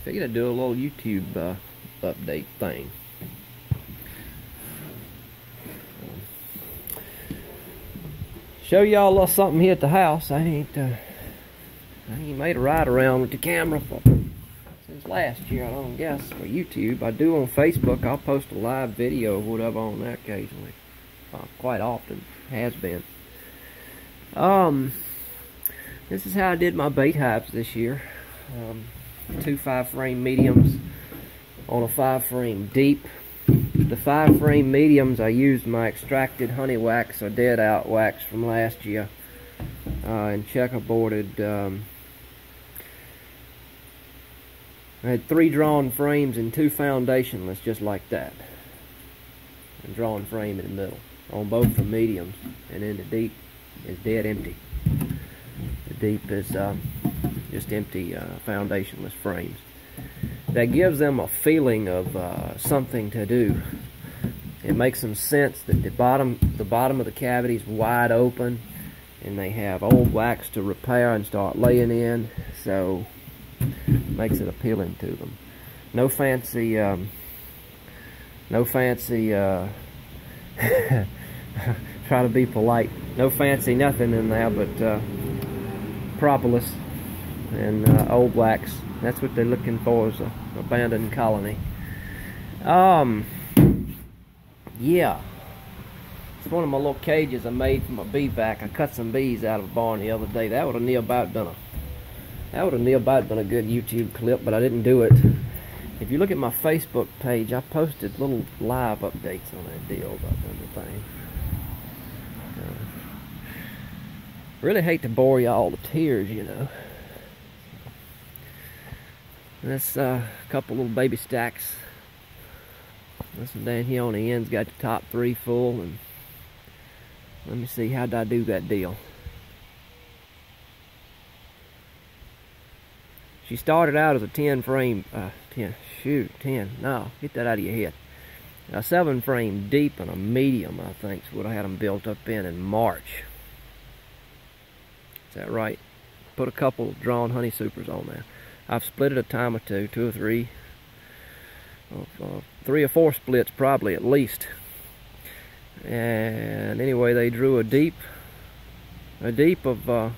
Figured I'd do a little YouTube update thing. Show y'all a little something here at the house. I ain't made a ride around with the camera since last year. I don't guess for YouTube. I do on Facebook. I'll post a live video or whatever on that occasionally. Quite often has been. This is how I did my bait hives this year. 2 5-frame mediums on a 5-frame deep. The 5-frame mediums, I used my extracted honey wax or dead out wax from last year and checkerboarded. I had 3 drawn frames and 2 foundationless, just like that, and drawn frame in the middle on both the mediums, and then the deep is dead empty. The deep is just empty foundationless frames. That gives them a feeling of something to do. It makes them sense that the bottom of the cavity is wide open, and they have old wax to repair and start laying in. So it makes it appealing to them. No fancy. Try to be polite. No fancy nothing in there, but propolis and old wax. That's what they're looking for, is a abandoned colony. Yeah. It's one of my little cages I made from a bee vac. I cut some bees out of a barn the other day. That would have near about done a good YouTube clip, but I didn't do it. If you look at my Facebook page, I posted little live updates on that deal about the thing. Really hate to bore y'all to tears, you know. That's a couple little baby stacks. This one down here on the end's got the top 3 full, and let me see, how did I do that deal? She started out as a 10-frame, no, get that out of your head. A 7-frame deep and a medium, I think, is what I had them built up in March. Is that right? Put a couple of drawn honey supers on there. I've split it a time or two or three. 3 or 4 splits probably at least. And anyway, they drew a deep of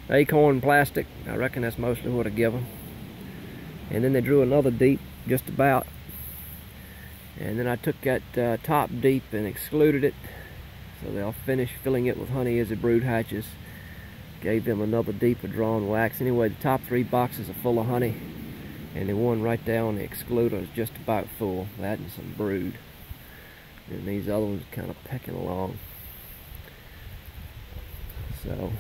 acorn plastic. I reckon that's mostly what I give them. And then they drew another deep just about. And then I took that top deep and excluded it, so they'll finish filling it with honey as the brood hatches. Gave them another deeper drawn wax. Anyway, the top 3 boxes are full of honey, and the one right there on the excluder is just about full. That and some brood. And these other ones are kind of pecking along. So,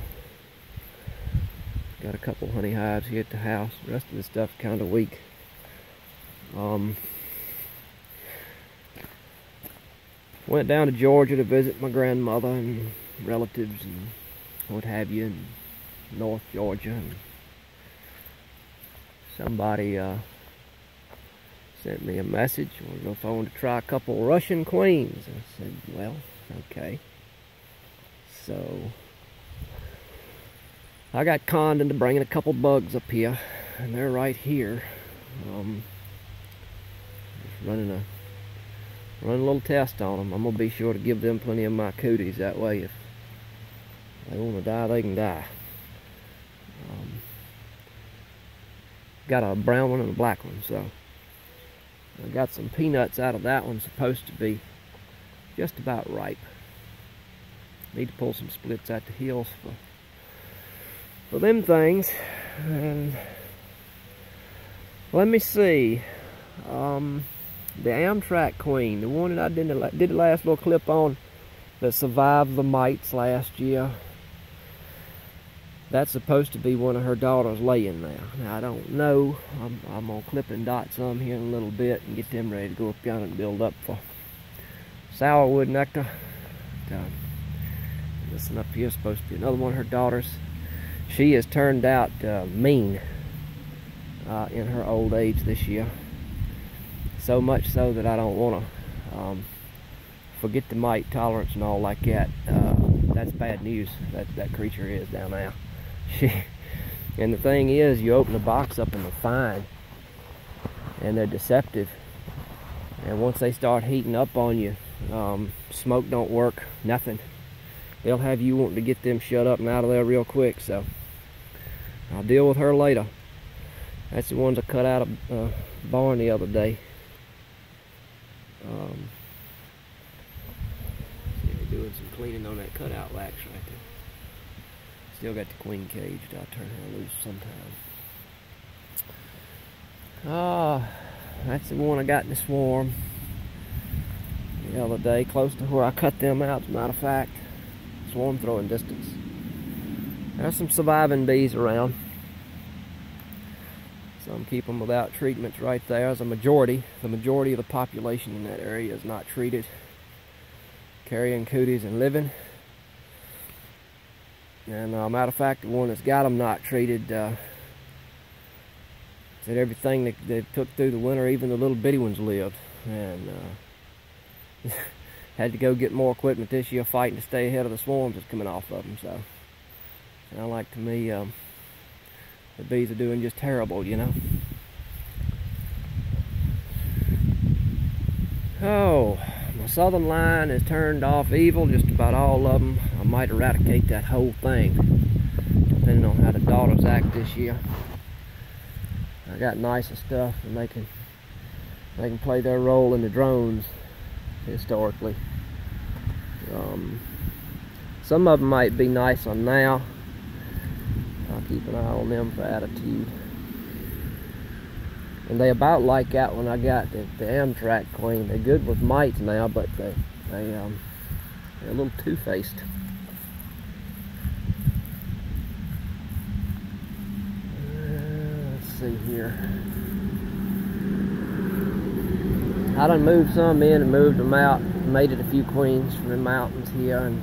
got a couple honey hives here at the house. The rest of the stuff kind of weak. Went down to Georgia to visit my grandmother and relatives and what have you in North Georgia, and somebody sent me a message if I wanted to try a couple Russian queens. I said, well, okay. So I got conned into bringing a couple bugs up here, and they're right here. Just running a little test on them. I'm gonna be sure to give them plenty of my cooties. That way, if they want to die, they can die. Got a brown one and a black one, so I got some peanuts out of that one. Supposed to be just about ripe. Need to pull some splits out the hills for them things. And let me see. The Amtrak queen, the one that I did the last little clip on, that survived the mites last year. That's supposed to be one of her daughters laying there. Now I don't know. I'm gonna clip and dot some here in a little bit and get them ready to go up yonder and build up for sourwood nectar. This one up here is supposed to be another one of her daughters. She has turned out mean in her old age this year. So much so that I don't want to forget the mite tolerance and all like that. That's bad news. That creature is down there. And the thing is, you open the box up and they're fine, and they're deceptive. And once they start heating up on you, smoke don't work, nothing. They'll have you wanting to get them shut up and out of there real quick. So I'll deal with her later. That's the ones I cut out of barn the other day. They're doing some cleaning on that cutout wax right there. Still got the queen caged. I'll turn her loose sometime. That's the one I got in the swarm the other day, close to where I cut them out, as a matter of fact. Swarm throwing distance. There's some surviving bees around. Some keep them without treatments right there. As a majority, the majority of the population in that area is not treated. Carrying cooties and living. And matter of fact, the one that's got them not treated said everything that they took through the winter, even the little bitty ones lived. And had to go get more equipment this year, fighting to stay ahead of the swarms that's coming off of them. So, sound like to me, the bees are doing just terrible, you know. Oh, my southern line has turned off evil, just about all of them. I might eradicate that whole thing, depending on how the daughters act this year. I got nicer stuff, and they can play their role in the drones historically. Some of them might be nicer now. I'll keep an eye on them for attitude. And they about like that when I got the Amtrak queen. They're good with mites now, but they're a little two-faced. Let's see here. I done moved some in and moved them out. Mated a few queens from the mountains here and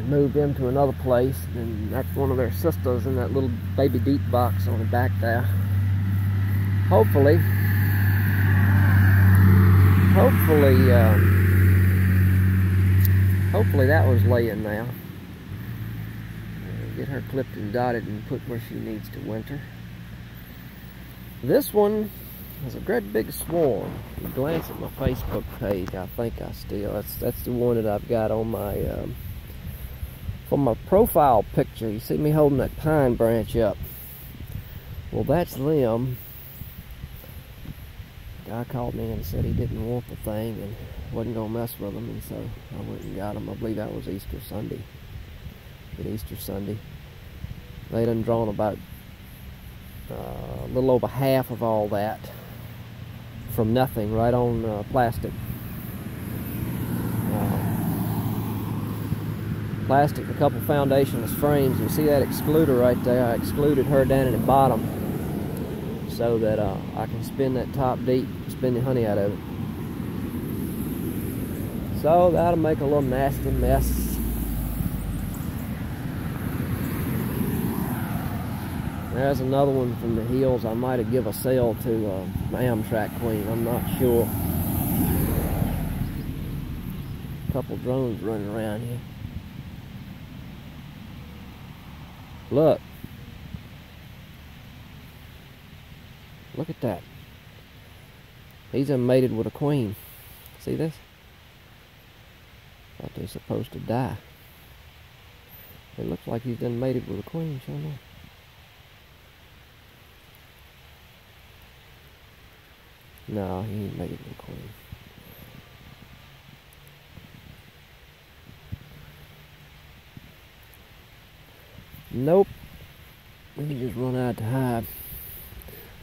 moved them to another place. And that's one of their sisters in that little baby deep box on the back there. Hopefully that was laying now. Get her clipped and dotted and put where she needs to winter. This one is a great big swarm. If you glance at my Facebook page, I think that's the one that I've got on my for my profile picture. You see me holding that pine branch up. Well, that's them. The guy called me and said he didn't want the thing and wasn't gonna mess with them, and so I went and got them. I believe that was Easter Sunday. Easter Sunday. They done drawn about a little over half of all that from nothing, right on plastic. Plastic, a couple foundationless frames. You see that excluder right there? I excluded her down at the bottom so that I can spin that top deep, spin the honey out of it. So that'll make a little nasty mess. There's another one from the hills. I might have give a sale to my Amtrak queen. I'm not sure. A couple drones running around here. Look. Look at that. He's mated with a queen. See this? Thought they're supposed to die. It looks like he's done mated with a queen, sure enough. No, he ain't mated with a queen. Nope. He just run out to hide.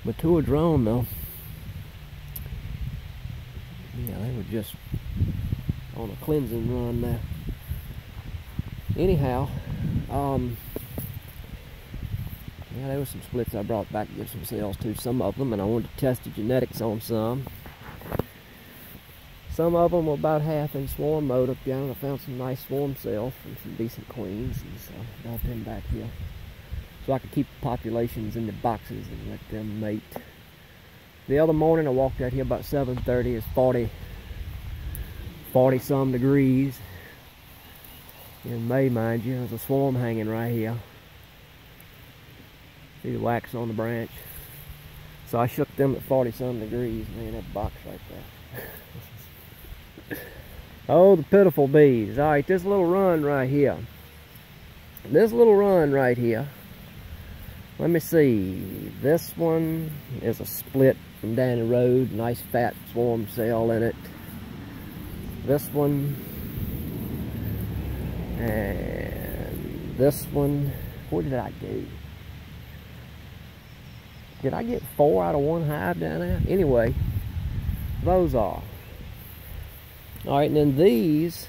But to a drone though. Yeah, they were just on a cleansing run there. Anyhow, yeah, there were some splits I brought back to give some sales to, some of them, and I wanted to test the genetics on some. Some of them were about half in swarm mode up down. I found some nice swarm cells from some decent queens, and so I brought them back here. So I could keep the populations in the boxes and let them mate. The other morning I walked out here about 7:30. It's 40 some degrees. In May, mind you, there's a swarm hanging right here. See the wax on the branch? So I shook them at 40-some degrees. Man, that box right there. Oh, the pitiful bees. Alright, this little run right here. This little run right here. Let me see. This one is a split from Danny Road. Nice fat swarm cell in it. This one. And this one. What did I do? Did I get 4 out of 1 hive down there? Anyway, those are. Alright, and then these,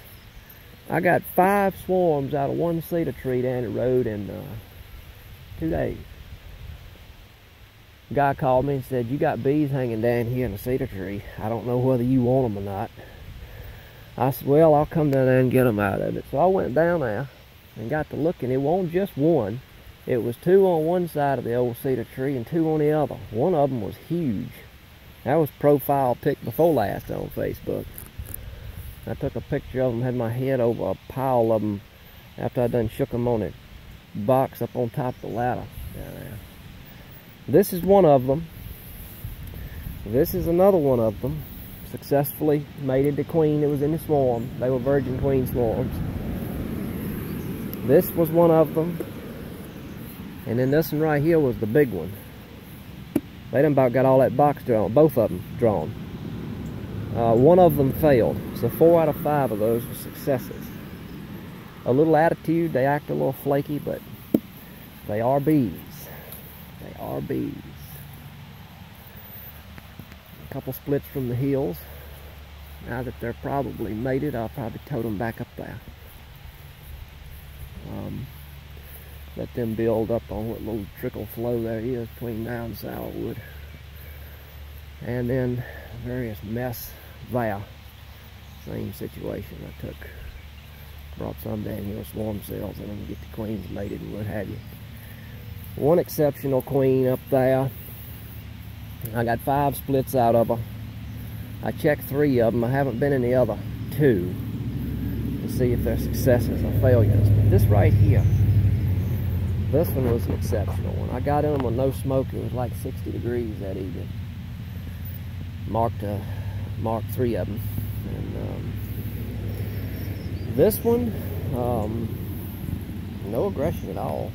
I got 5 swarms out of 1 cedar tree down the road in 2 days. A guy called me and said, "You got bees hanging down here in the cedar tree. I don't know whether you want them or not." I said, "Well, I'll come down there and get them out of it." So I went down there and got to looking. It wasn't just one. It was 2 on one side of the old cedar tree and 2 on the other. One of them was huge. That was profile pic before last on Facebook. I took a picture of them, had my head over a pile of them after I done shook them on a box up on top of the ladder down there. This is one of them. This is another one of them. Successfully mated the queen that was in the swarm. They were virgin queen swarms. This was one of them. And then this one right here was the big one. They done about got all that box drawn, both of them drawn. One of them failed, so 4 out of 5 of those were successes. A little attitude, they act a little flaky, but they are bees. They are bees. A couple splits from the hills. Now that they're probably mated, I'll probably tote them back up there. Let them build up on what little trickle flow there is between now and Sourwood. And then various mess there. Same situation. I brought some down here, swarm cells, and then get the queens mated and what have you. One exceptional queen up there. I got 5 splits out of her. I checked 3 of them. I haven't been in the other 2 to see if they're successes or failures. But this right here, this one was an exceptional one. I got in them with no smoke. It was like 60 degrees that evening. Marked 3 of them. And this one, no aggression at all.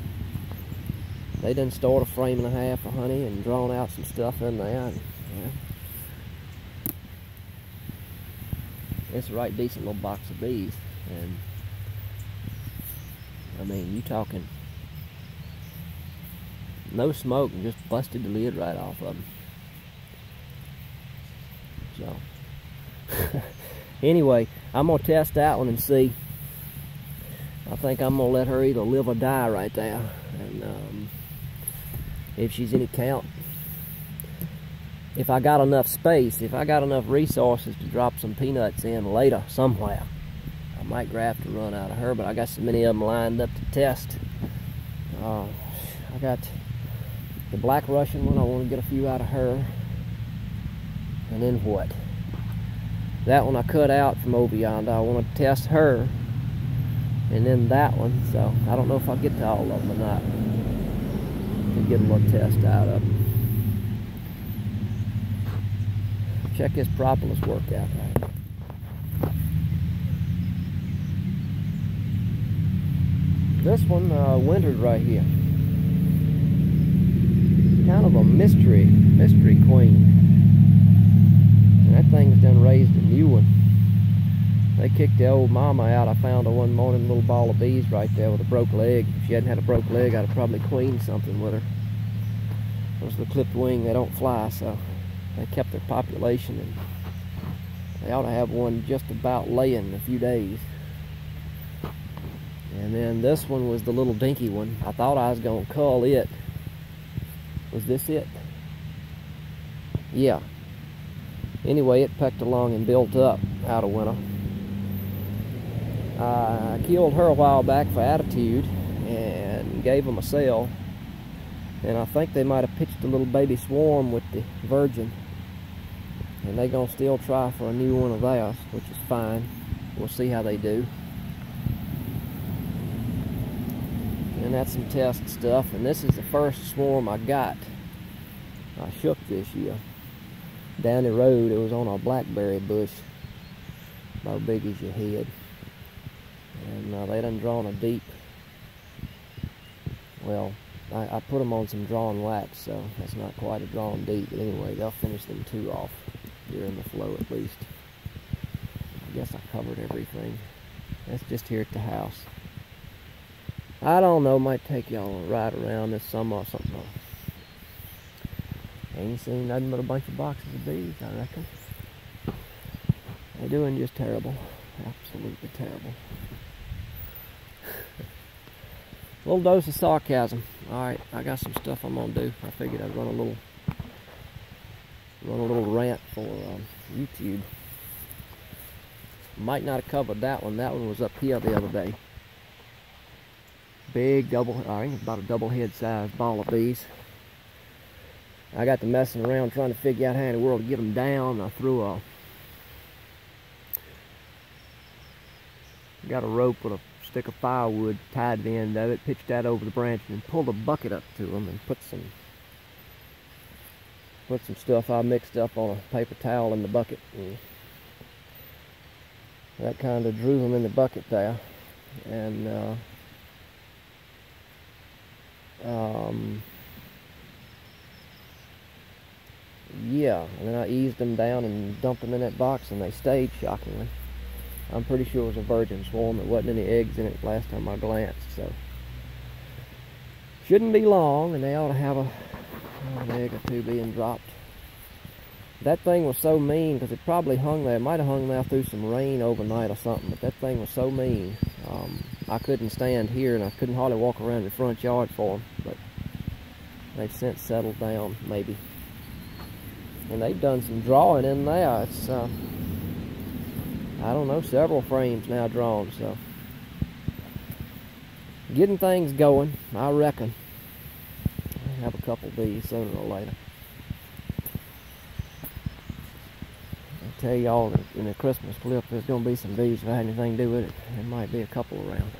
They done stored a frame and a half of honey and drawn out some stuff in there. And, yeah. It's a right decent little box of bees. And I mean, you talking no smoke and just busted the lid right off of them. So anyway, I'm gonna test that one and see. I think I'm gonna let her either live or die right there. And if she's any count, if I got enough space, if I got enough resources to drop some peanuts in later somewhere, I might graft a run out of her. But I got so many of them lined up to test. I got the Black Russian one. I want to get a few out of her. And then what? That one I cut out from over yonder. I want to test her. And then that one. So I don't know if I'll get to all of them or not. To get a little test out of them. Check his propolis work out right. This one wintered right here. Kind of a mystery queen. And that thing's done raised a new one. They kicked the old mama out. I found her one morning, a little ball of bees right there with a broke leg. If she hadn't had a broke leg, I'd have probably queened something with her. Those with a clipped wing, they don't fly, so they kept their population, and they ought to have one just about laying in a few days. And then this one was the little dinky one. I thought I was going to cull it. Was this it? Yeah. Anyway, it pecked along and built up out of winter. I killed her a while back for attitude and gave them a cell. And I think they might have pitched a little baby swarm with the virgin. And they're going to still try for a new one of theirs, which is fine. We'll see how they do. at some test stuff, and this is the first swarm I got. I shook this year. Down the road, it was on a blackberry bush, about big as your head. And they done drawn a deep, well, I put them on some drawn wax, so that's not quite a drawn deep, but anyway, they'll finish them 2 off during the flow at least. I guess I covered everything. That's just here at the house. I don't know, might take y'all a ride around this summer or something. Ain't seen nothing but a bunch of boxes of bees, I reckon. They're doing just terrible. Absolutely terrible. Little dose of sarcasm. Alright, I got some stuff I'm gonna do. I figured I'd run a little rant for YouTube. Might not have covered that one. That one was up here the other day. Big double, I think about a double head sized ball of bees. I got to messing around trying to figure out how in the world to get them down. I got a rope with a stick of firewood, tied the end of it, pitched that over the branch, and pulled a bucket up to them and put some stuff I mixed up on a paper towel in the bucket. And that kind of drew them in the bucket there. And yeah, and then I eased them down and dumped them in that box, and they stayed, shockingly. I'm pretty sure it was a virgin swarm. There wasn't any eggs in it last time I glanced, so shouldn't be long, and they ought to have an egg or 2 being dropped. That thing was so mean, because it probably hung there. It might have hung there through some rain overnight or something, but that thing was so mean. I couldn't stand here, and I couldn't hardly walk around the front yard for them, but they've since settled down, maybe. And they've done some drawing in there. It's, I don't know, several frames now drawn, so getting things going, I reckon. I'll have a couple of these sooner or later. I'll tell y'all that in the Christmas clip there's going to be some bees if I had anything to do with it. There might be a couple around.